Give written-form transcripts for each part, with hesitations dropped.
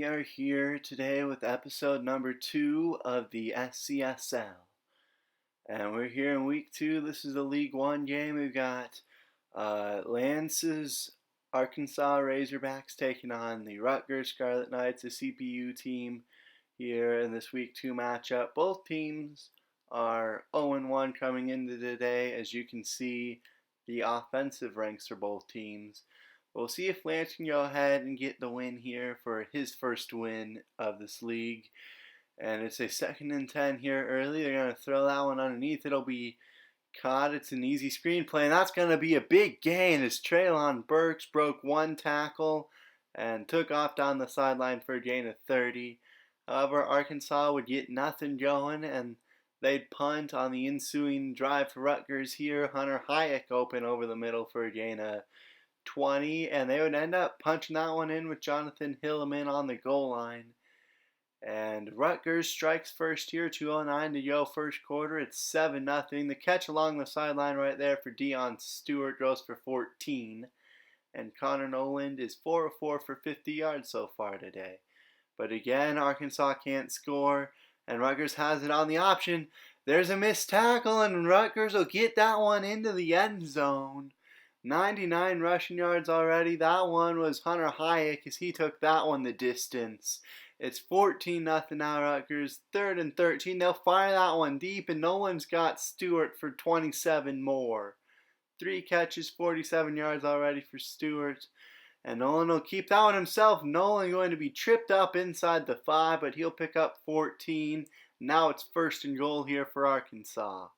are here today with episode number 2 of the SCSL. And we're here in week 2. This is a League 1 game. We've got Lance's Arkansas Razorbacks taking on the Rutgers Scarlet Knights, a CPU team here in this week 2 matchup. Both teams are 0-1 coming into today. As you can see, the offensive ranks for both teams. We'll see if Lance can go ahead and get the win here for his first win of this league. And it's a 2nd and 10 here early. They're going to throw that one underneath. It'll be caught. It's an easy screenplay, and that's going to be a big gain as Traylon Burks broke one tackle and took off down the sideline for a gain of 30. However, Arkansas would get nothing going, and they'd punt on the ensuing drive for Rutgers here. Hunter Hayek open over the middle for a gain of 20, and they would end up punching that one in with Jonathan Hilleman on the goal line. And Rutgers strikes first here, 2:09 to go first quarter. It's 7-0. The catch along the sideline right there for Deion Stewart goes for 14. And Connor Noland is 4 of 4 for 50 yards so far today. But again, Arkansas can't score, and Rutgers has it on the option. There's a missed tackle, and Rutgers will get that one into the end zone. 99 rushing yards already. That one was Hunter Hayek as he took that one the distance. It's 14-0 now, Rutgers. 3rd and 13. They'll fire that one deep, and Nolan's got Stewart for 27 more. 3 catches, 47 yards already for Stewart. And Nolan will keep that one himself. Nolan going to be tripped up inside the 5, but he'll pick up 14. Now it's 1st and goal here for Arkansas.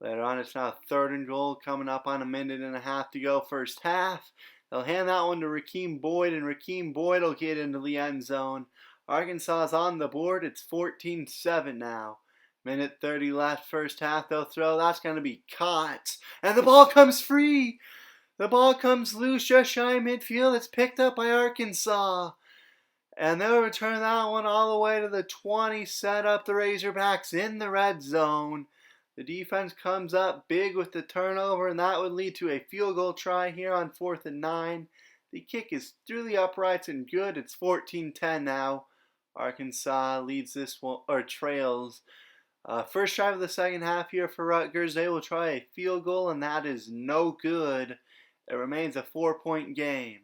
Later on, it's now 3rd and goal, coming up on a minute and a half to go first half. They'll hand that one to Rakeem Boyd, and Rakeem Boyd will get into the end zone. Arkansas is on the board. It's 14-7 now. Minute 30 left first half. They'll throw. That's going to be caught. And the ball comes free. The ball comes loose just shy of midfield. It's picked up by Arkansas. And they'll return that one all the way to the 20, set up the Razorbacks in the red zone. The defense comes up big with the turnover, and that would lead to a field goal try here on 4th and 9. The kick is through the uprights and good. It's 14-10 now. Arkansas leads this one, or trails. First drive of the second half here for Rutgers. They will try a field goal, and that is no good. It remains a 4-point game.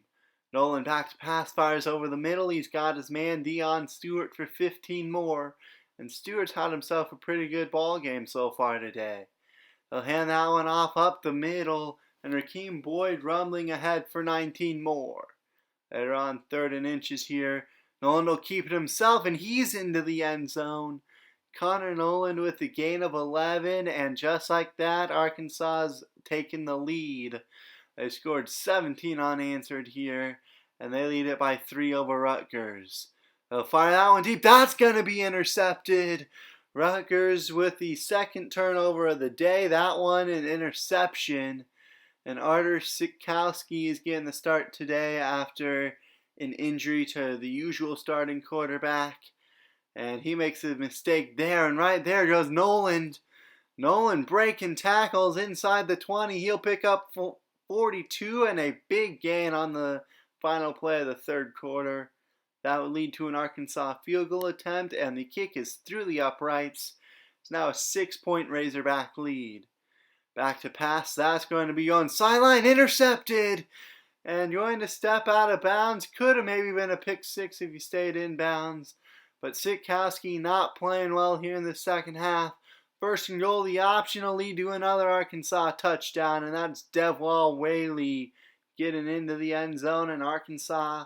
Nolan back to pass, fires over the middle. He's got his man Deion Stewart for 15 more. And Stewart's had himself a pretty good ball game so far today. They'll hand that one off up the middle, and Rakeem Boyd rumbling ahead for 19 more. They're on 3rd and inches here. Nolan will keep it himself, and he's into the end zone. Connor Noland with the gain of 11, and just like that, Arkansas's taken the lead. They scored 17 unanswered here, and they lead it by 3 over Rutgers. They'll fire that one deep. That's going to be intercepted. Rutgers with the 2nd turnover of the day. That one an interception. And Artur Sikowski is getting the start today after an injury to the usual starting quarterback. And he makes a mistake there. And right there goes Noland. Nolan breaking tackles inside the 20. He'll pick up 42 and a big gain on the final play of the 3rd quarter. That would lead to an Arkansas field goal attempt, and the kick is through the uprights. It's now a 6-point Razorback lead. Back to pass. That's going to be on sideline. Intercepted. And going to step out of bounds. Could have maybe been a pick 6 if he stayed in bounds. But Sikowski not playing well here in the second half. 1st and goal. The option will lead to another Arkansas touchdown, and that's Devwall Whaley getting into the end zone, and Arkansas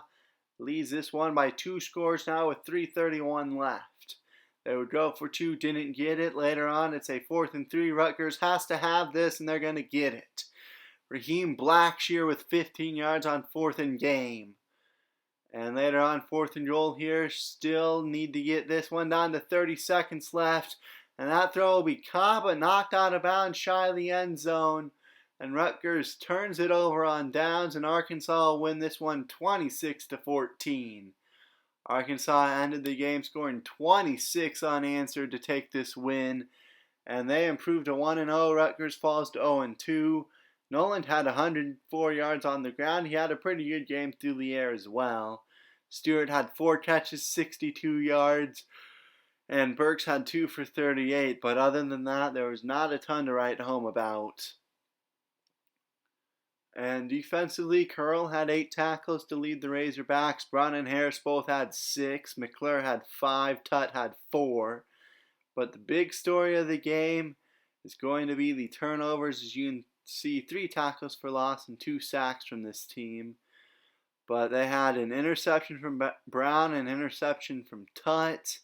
leads this one by 2 scores now with 3:31 left. They would go for 2, didn't get it. Later on, it's a 4th and 3. Rutgers has to have this, and they're going to get it. Raheem Blackshear with 15 yards on 4th and game. And later on, 4th and goal here. Still need to get this one down to 30 seconds left. And that throw will be caught, but knocked out of bounds shy of the end zone. And Rutgers turns it over on downs, and Arkansas will win this one 26-14. Arkansas ended the game scoring 26 unanswered to take this win, and they improved to 1-0. Rutgers falls to 0-2. Noland had 104 yards on the ground. He had a pretty good game through the air as well. Stewart had 4 catches, 62 yards. And Burks had 2 for 38. But other than that, there was not a ton to write home about. And defensively, Curl had 8 tackles to lead the Razorbacks. Brown and Harris both had 6. McClure had 5. Tutt had 4. But the big story of the game is going to be the turnovers. As you can see, 3 tackles for loss and 2 sacks from this team. But they had an interception from Brown, an interception from Tutt,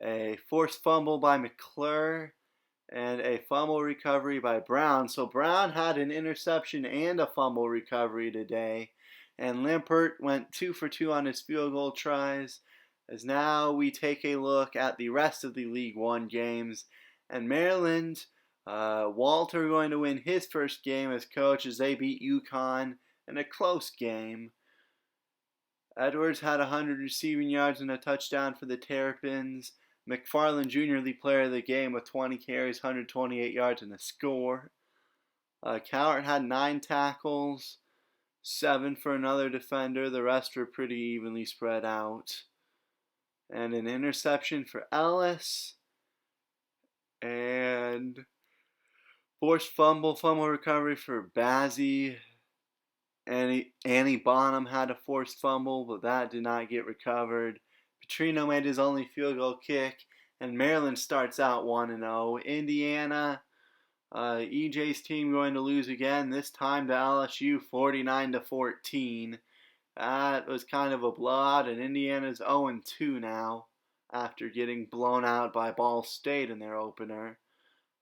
a forced fumble by McClure, and a fumble recovery by Brown. So Brown had an interception and a fumble recovery today. And Limpert went 2 for 2 on his field goal tries. As now we take a look at the rest of the League One games. And Maryland, Walter going to win his first game as coach as they beat UConn in a close game. Edwards had 100 receiving yards and a touchdown for the Terrapins. McFarland Jr., the player of the game, with 20 carries, 128 yards, and a score. Cowart had 9 tackles, 7 for another defender. The rest were pretty evenly spread out. And an interception for Ellis. And forced fumble recovery for Bazzi. Annie Bonham had a forced fumble, but that did not get recovered. Petrino made his only field goal kick, and Maryland starts out 1-0. Indiana, EJ's team going to lose again, this time to LSU 49-14. That was kind of a blowout, and Indiana's 0-2 now after getting blown out by Ball State in their opener.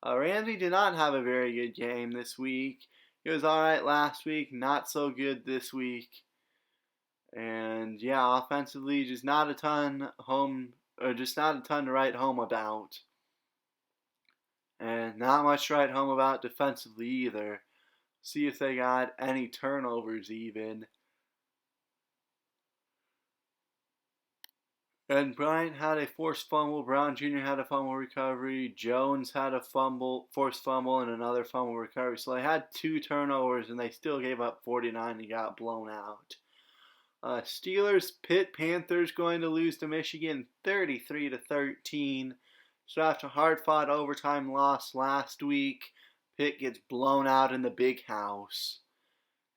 Ramsey did not have a very good game this week. He was alright last week, not so good this week. And yeah, offensively, just not a ton to write home about. And not much to write home about defensively either. See if they got any turnovers even. And Bryant had a forced fumble. Brown Jr. had a fumble recovery. Jones had a forced fumble, and another fumble recovery. So they had 2 turnovers, and they still gave up 49 and got blown out. Steelers, Pitt Panthers going to lose to Michigan 33-13. So after a hard-fought overtime loss last week, Pitt gets blown out in the big house.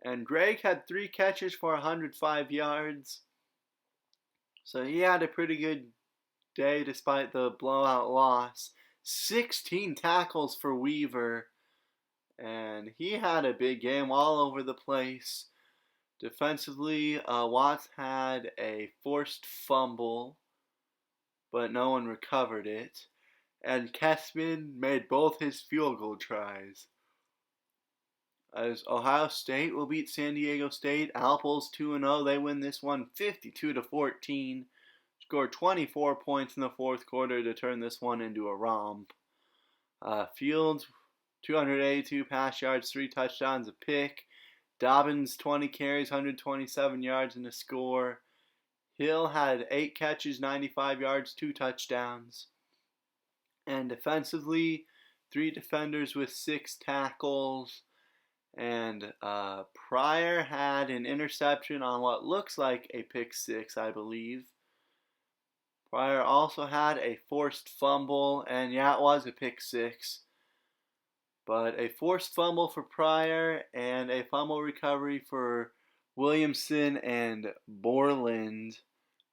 And Greg had 3 catches for 105 yards. So he had a pretty good day despite the blowout loss. 16 tackles for Weaver. And he had a big game all over the place. Defensively, Watts had a forced fumble, but no one recovered it. And Kessman made both his field goal tries. As Ohio State will beat San Diego State. Apples 2-0. They win this one 52-14. Scored 24 points in the fourth quarter to turn this one into a romp. Fields, 282 pass yards, 3 touchdowns, a pick. Dobbins, 20 carries, 127 yards, and a score. Hill had 8 catches, 95 yards, 2 touchdowns. And defensively, 3 defenders with 6 tackles. And Pryor had an interception on what looks like a pick 6, I believe. Pryor also had a forced fumble, and yeah, it was a pick 6. But a forced fumble for Pryor and a fumble recovery for Williamson and Borland.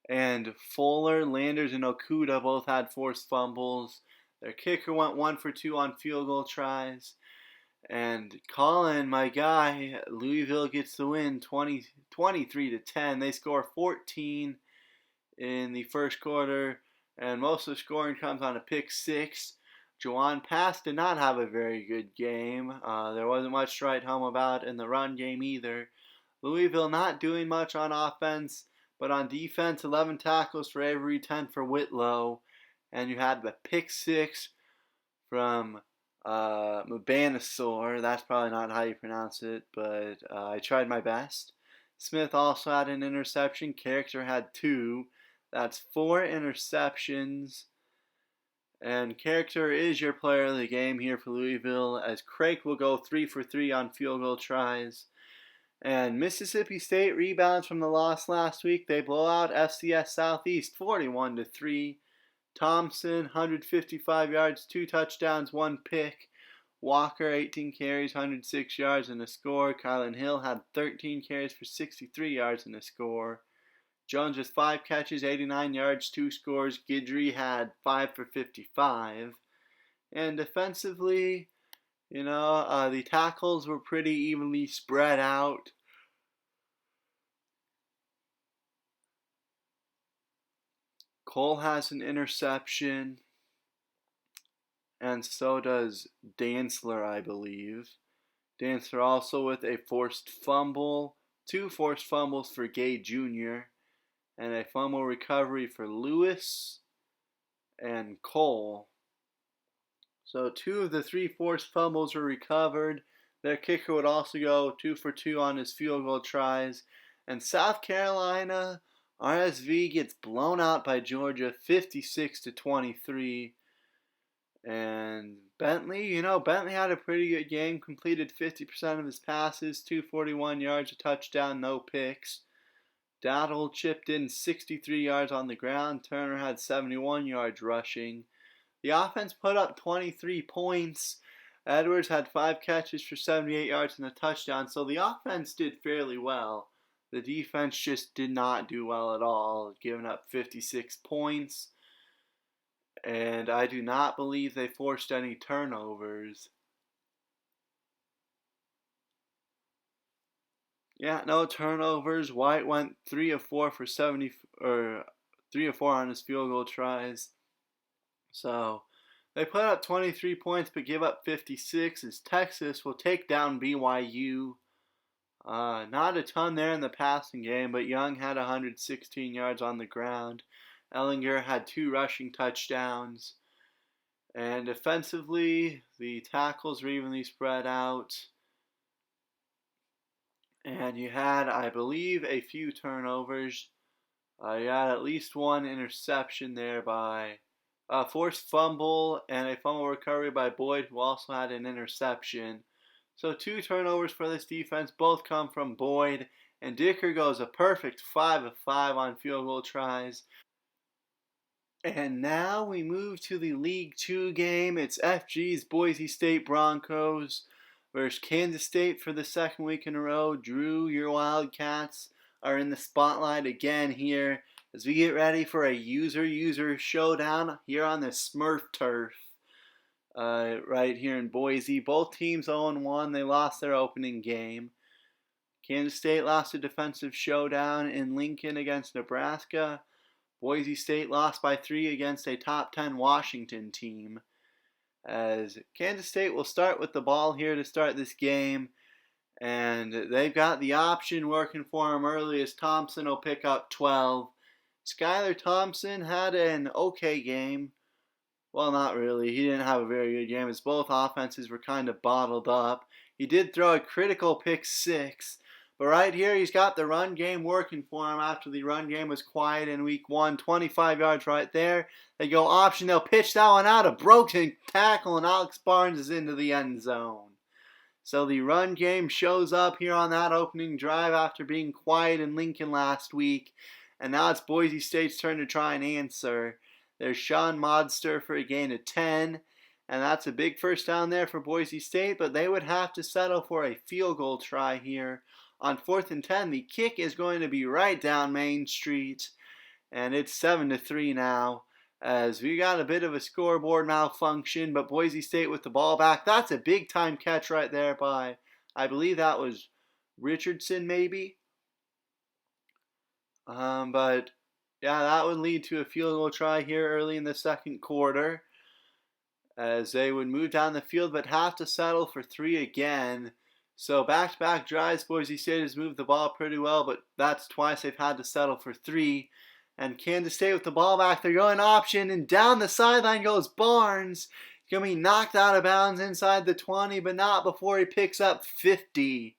And Fuller, Landers, and Okuda both had forced fumbles. Their kicker went 1 for 2 on field goal tries. And Colin, my guy, Louisville gets the win 23-10. They score 14 in the first quarter, and most of the scoring comes on a pick 6. Juwan Pass did not have a very good game. There wasn't much to write home about in the run game either. Louisville not doing much on offense, but on defense, 11 tackles for Avery, 10 for Whitlow. And you had the pick 6 from Mabanasaur. That's probably not how you pronounce it, but I tried my best. Smith also had an interception. Character had 2. That's 4 interceptions. And Character is your player of the game here for Louisville, as Craig will go 3 for 3 on field goal tries. And Mississippi State rebounds from the loss last week. They blow out FCS Southeast 41-3. Thompson, 155 yards, 2 touchdowns, 1 pick. Walker, 18 carries, 106 yards and a score. Kylan Hill had 13 carries for 63 yards and a score. Jones with 5 catches, 89 yards, 2 scores. Guidry had 5 for 55. And defensively, the tackles were pretty evenly spread out. Cole has an interception, and so does Dantzler, I believe. Dantzler also with a forced fumble, 2 forced fumbles for Gay Jr., and a fumble recovery for Lewis and Cole. So 2 of the 3 forced fumbles were recovered. Their kicker would also go 2 for 2 on his field goal tries. And South Carolina, RSV gets blown out by Georgia 56-23. And Bentley, Bentley had a pretty good game, completed 50% of his passes, 241 yards, a touchdown, no picks. Dowdle chipped in 63 yards on the ground. Turner had 71 yards rushing. The offense put up 23 points. Edwards had 5 catches for 78 yards and a touchdown, so the offense did fairly well. The defense just did not do well at all, giving up 56 points. And I do not believe they forced any turnovers. Yeah, no turnovers. White went 3 of 4 for 70, or 3 of 4 on his field goal tries. So they put up 23 points but give up 56 as Texas will take down BYU. Not a ton there in the passing game, but Young had 116 yards on the ground. Ellinger had 2 rushing touchdowns. And defensively, the tackles were evenly spread out. And you had, I believe, a few turnovers. You had at least 1 interception there by a forced fumble and a fumble recovery by Boyd, who also had an interception. So 2 turnovers for this defense, both come from Boyd. And Dicker goes a perfect 5 of 5 on field goal tries. And now we move to the League 2 game. It's FG's Boise State Broncos versus Kansas State for the 2nd week in a row. Drew, your Wildcats are in the spotlight again here as we get ready for a user showdown here on the Smurf turf right here in Boise. Both teams 0-1. They lost their opening game. Kansas State lost a defensive showdown in Lincoln against Nebraska. Boise State lost by 3 against a top 10 Washington team. As Kansas State will start with the ball here to start this game. And they've got the option working for them early as Thompson will pick up 12. Skylar Thompson had an okay game. Well, not really. He didn't have a very good game as both offenses were kind of bottled up. He did throw a critical pick 6. But right here, he's got the run game working for him after the run game was quiet in week 1. 25 yards right there. They go option. They'll pitch that one out. A broken tackle, and Alex Barnes is into the end zone. So the run game shows up here on that opening drive after being quiet in Lincoln last week. And now it's Boise State's turn to try and answer. There's Sean Modster for a gain of 10. And that's a big first down there for Boise State. But they would have to settle for a field goal try here. On 4th and 10, the kick is going to be right down Main Street. And it's 7-3 now. As we got a bit of a scoreboard malfunction, but Boise State with the ball back. That's a big time catch right there by, I believe that was Richardson maybe. But yeah, that would lead to a field goal try here early in the 2nd quarter. As they would move down the field but have to settle for 3 again. So back-to-back drives, Boise State has moved the ball pretty well, but that's twice they've had to settle for 3. And Kansas State with the ball back, they're going option, and down the sideline goes Barnes. He's going to be knocked out of bounds inside the 20, but not before he picks up 50.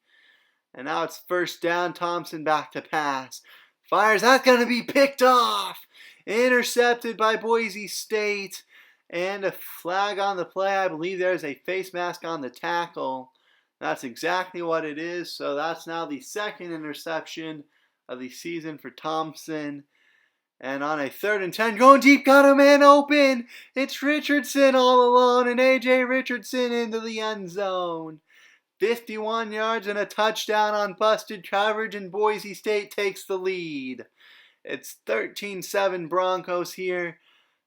And now it's first down, Thompson back to pass. Fires, that's going to be picked off. Intercepted by Boise State. And a flag on the play. I believe there's a face mask on the tackle. That's exactly what it is. So that's now the second interception of the season for Thompson. And on a 3rd and 10, going deep, got a man open. It's Richardson all alone, and A.J. Richardson into the end zone. 51 yards and a touchdown on busted coverage, and Boise State takes the lead. It's 13-7 Broncos here.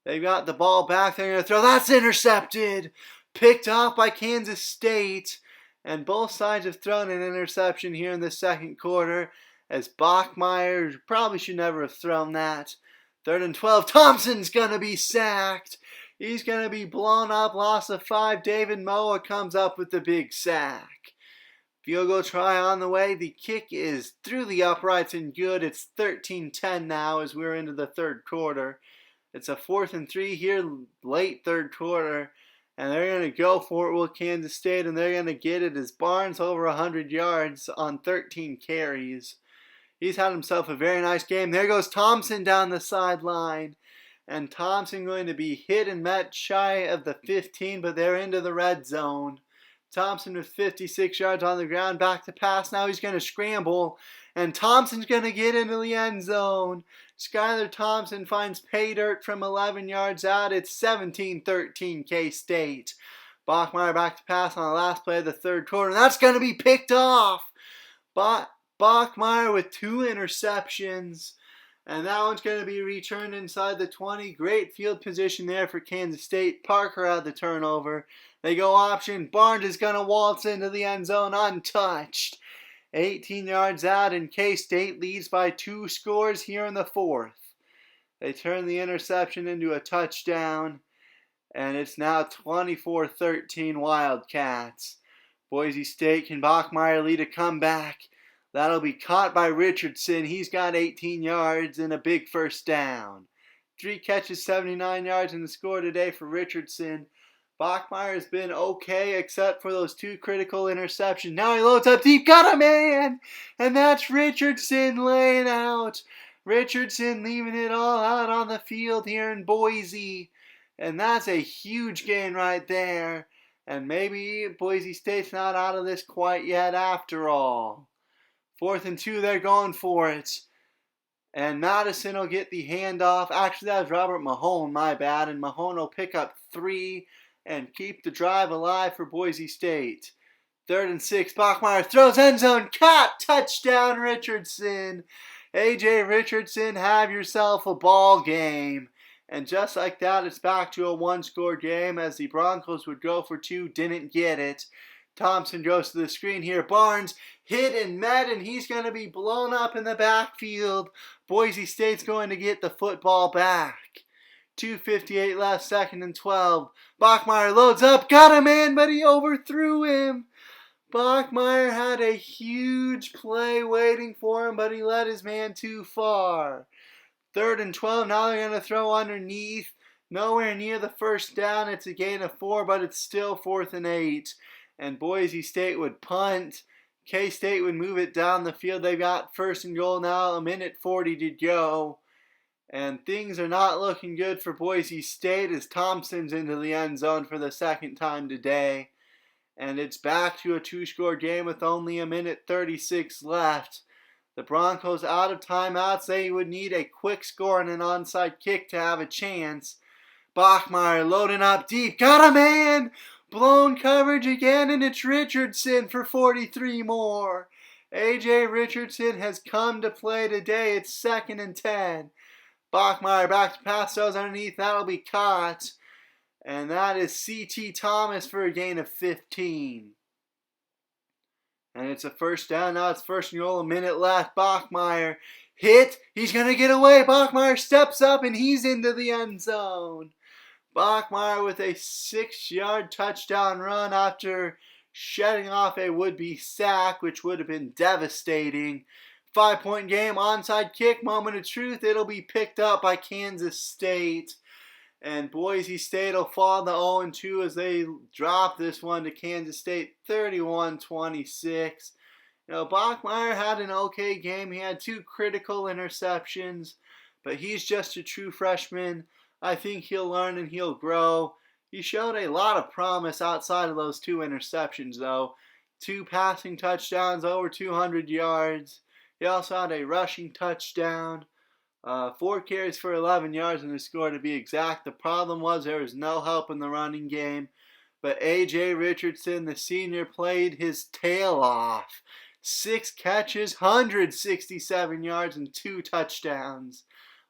They've got the ball back. They're going to throw. That's intercepted. Picked off by Kansas State. And both sides have thrown an interception here in the second quarter, as Bachmeier probably should never have thrown that. 3rd and 12. Thompson's going to be sacked. He's going to be blown up. Loss of 5. David Moa comes up with the big sack. Field goal try on the way. The kick is through the uprights and good. It's 13-10 now as we're into the third quarter. It's a 4th and 3 here, late third quarter. And they're going to go for it with Kansas State, and they're going to get it as Barnes over 100 yards on 13 carries. He's had himself a very nice game. There goes Thompson down the sideline. And Thompson going to be hit and met shy of the 15, but they're into the red zone. Thompson with 56 yards on the ground, back to pass. Now he's going to scramble, and Thompson's going to get into the end zone. Skylar Thompson finds pay dirt from 11 yards out. It's 17-13 K-State. Bachmeier back to pass on the last play of the third quarter. That's going to be picked off. Bachmeier with 2 interceptions. And that one's going to be returned inside the 20. Great field position there for Kansas State. Parker had the turnover. They go option. Barnes is going to waltz into the end zone untouched. 18 yards out, and K-State leads by 2 scores here in the 4th. They turn the interception into a touchdown, and it's now 24-13 Wildcats. Boise State, can Bachmeier lead a comeback? That'll be caught by Richardson. He's got 18 yards and a big first down. 3 catches, 79 yards in the score today for Richardson. Bachmeier has been okay except for those 2 critical interceptions. Now he loads up deep, got a man! And that's Richardson laying out. Richardson leaving it all out on the field here in Boise. And that's a huge gain right there. And maybe Boise State's not out of this quite yet after all. 4th and 2, they're going for it. And Madison will get the handoff. Actually, that was Robert Mahone, my bad. And Mahone will pick up 3 and keep the drive alive for Boise State. 3rd and 6, Bachmeier throws end zone, caught, touchdown Richardson. A.J. Richardson, have yourself a ball game. And just like that, it's back to a 1-score game as the Broncos would go for 2, didn't get it. Thompson goes to the screen here. Barnes hit and met, and he's going to be blown up in the backfield. Boise State's going to get the football back. 2:58 left, 2nd and 12. Bachmeier loads up, got a man, but he overthrew him. Bachmeier had a huge play waiting for him, but he led his man too far. 3rd and 12, now they're going to throw underneath. Nowhere near the first down. It's a gain of 4, but it's still 4th and 8. And Boise State would punt. K-State would move it down the field. They've got 1st and goal now, 1:40 to go. And things are not looking good for Boise State as Thompson's into the end zone for the 2nd time today. And it's back to a 2-score game with only 1:36 left. The Broncos out of timeouts. They would need a quick score and an onside kick to have a chance. Bachmeier loading up deep. Got a man! Blown coverage again, and it's Richardson for 43 more. A.J. Richardson has come to play today. It's 2nd and 10. Bachmeier back to pass, throws underneath. That'll be caught. And that is C.T. Thomas for a gain of 15. And it's a first down. Now it's 1st and goal, 1 minute left. Bachmeier hit. He's going to get away. Bachmeier steps up, and he's into the end zone. Bachmeier with a 6-yard touchdown run after shedding off a would-be sack, which would have been devastating. 5-point game, onside kick, moment of truth. It'll be picked up by Kansas State. And Boise State will fall to 0-2 as they drop this one to Kansas State 31-26. You know, Bachmeier had an okay game. He had 2 critical interceptions, but he's just a true freshman. I think he'll learn and he'll grow. He showed a lot of promise outside of those 2 interceptions, though. 2 passing touchdowns, over 200 yards. He also had a rushing touchdown. 4 carries for 11 yards and a score to be exact. The problem was there was no help in the running game. But A.J. Richardson, the senior, played his tail off. 6 catches, 167 yards, and 2 touchdowns.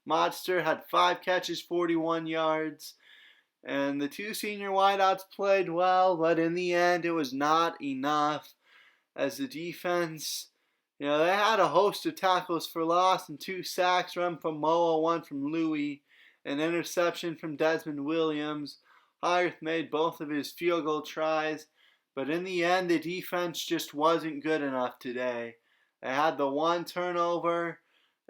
Modster had 5 catches, 41 yards. And the 2 senior wideouts played well, but in the end it was not enough as the defense, they had a host of tackles for loss and 2 sacks, one from Moa, 1 from Louis, an interception from Desmond Williams. Hyerth made both of his field goal tries, but in the end the defense just wasn't good enough today. They had the 1 turnover,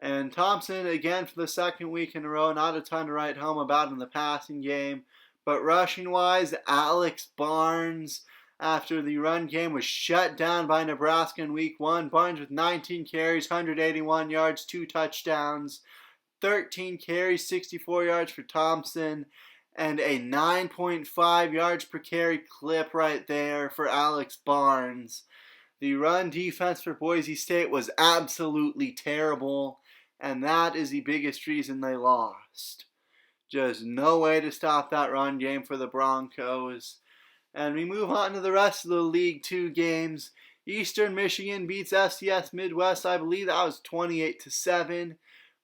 and Thompson, again for the 2nd week in a row, not a ton to write home about in the passing game. But rushing-wise, Alex Barnes, after the run game was shut down by Nebraska in week 1. Barnes with 19 carries, 181 yards, 2 touchdowns. 13 carries, 64 yards for Thompson, and a 9.5 yards per carry clip right there for Alex Barnes. The run defense for Boise State was absolutely terrible, and that is the biggest reason they lost. Just no way to stop that run game for the Broncos. And we move on to the rest of the League 2 games. Eastern Michigan beats FCS Midwest. I believe that was 28-7.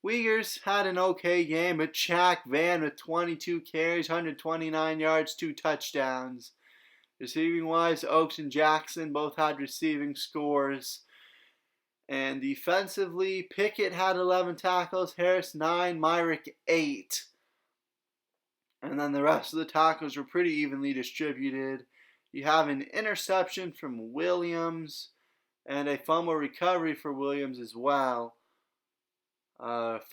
Uyghurs had an okay game, but Jack Van with 22 carries, 129 yards, 2 touchdowns. Receiving-wise, Oaks and Jackson both had receiving scores. And defensively, Pickett had 11 tackles, Harris 9, Myrick 8. And then the rest of the tackles were pretty evenly distributed. You have an interception from Williams and a fumble recovery for Williams as well. Forced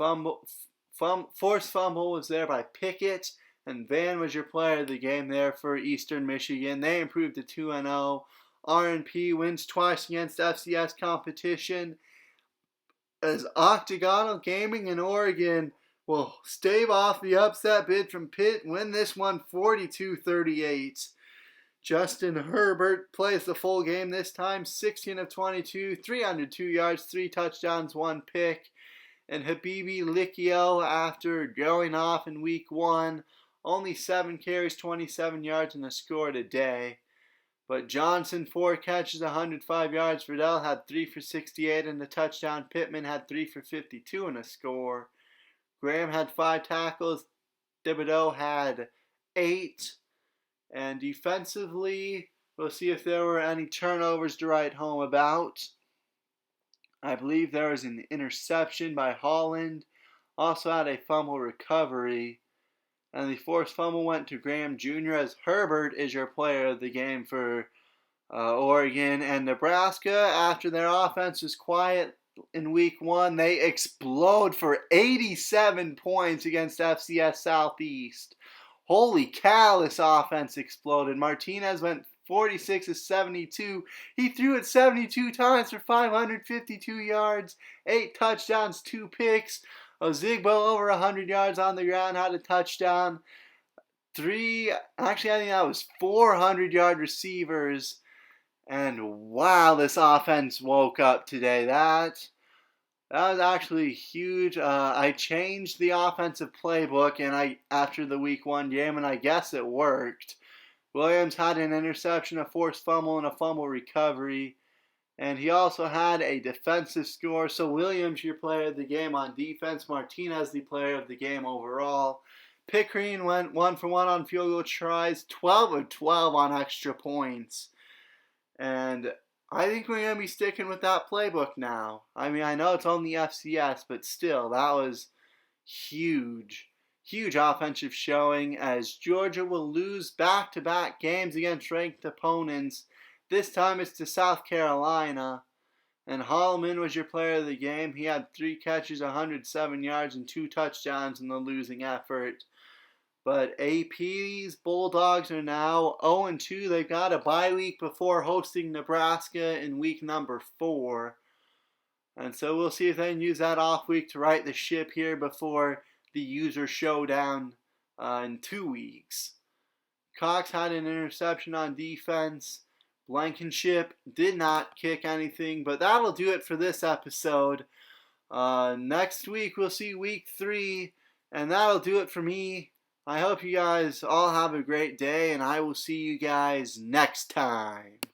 fumble was there by Pickett, and Van was your player of the game there for Eastern Michigan. They improved to 2-0. R&P wins twice against FCS competition, as Octagonal Gaming in Oregon will stave off the upset bid from Pitt, win this one 42-38. Justin Herbert plays the full game this time, 16 of 22, 302 yards, 3 touchdowns, 1 pick. And Habibi Likio, after going off in week 1, only 7 carries, 27 yards, and a score today. But Johnson, 4 catches, 105 yards. Riddell had 3 for 68 and a touchdown. Pittman had 3 for 52 and a score. Graham had 5 tackles. Thibodeau had 8. And defensively, we'll see if there were any turnovers to write home about. I believe there was an interception by Holland. Also had a fumble recovery. And the forced fumble went to Graham Jr. as Herbert is your player of the game for Oregon. And Nebraska, after their offense was quiet in week 1, they explode for 87 points against FCS Southeast. Holy cow, this offense exploded. Martinez went 46 of 72. He threw it 72 times for 552 yards, 8 touchdowns, 2 picks. Ozigbo over 100 yards on the ground, had a touchdown. I think that was 400-yard receivers. And wow, this offense woke up today. That was actually huge. I changed the offensive playbook after the week 1 game, and I guess it worked. Williams had an interception, a forced fumble, and a fumble recovery. And he also had a defensive score. So Williams, your player of the game on defense. Martinez, the player of the game overall. Pickering went 1 for 1 on field goal tries. 12 of 12 on extra points. And I think we're going to be sticking with that playbook now. I mean, I know it's only FCS, but still, that was huge. Huge offensive showing as Georgia will lose back-to-back games against ranked opponents. This time it's to South Carolina. And Holloman was your player of the game. He had 3 catches, 107 yards, and 2 touchdowns in the losing effort. But AP's Bulldogs are now 0-2. They've got a bye week before hosting Nebraska in week number 4. And so we'll see if they can use that off week to right the ship here before the user showdown in 2 weeks. Cox had an interception on defense. Blankenship did not kick anything, but that'll do it for this episode. Next week we'll see week 3, and that'll do it for me. I hope you guys all have a great day, and I will see you guys next time.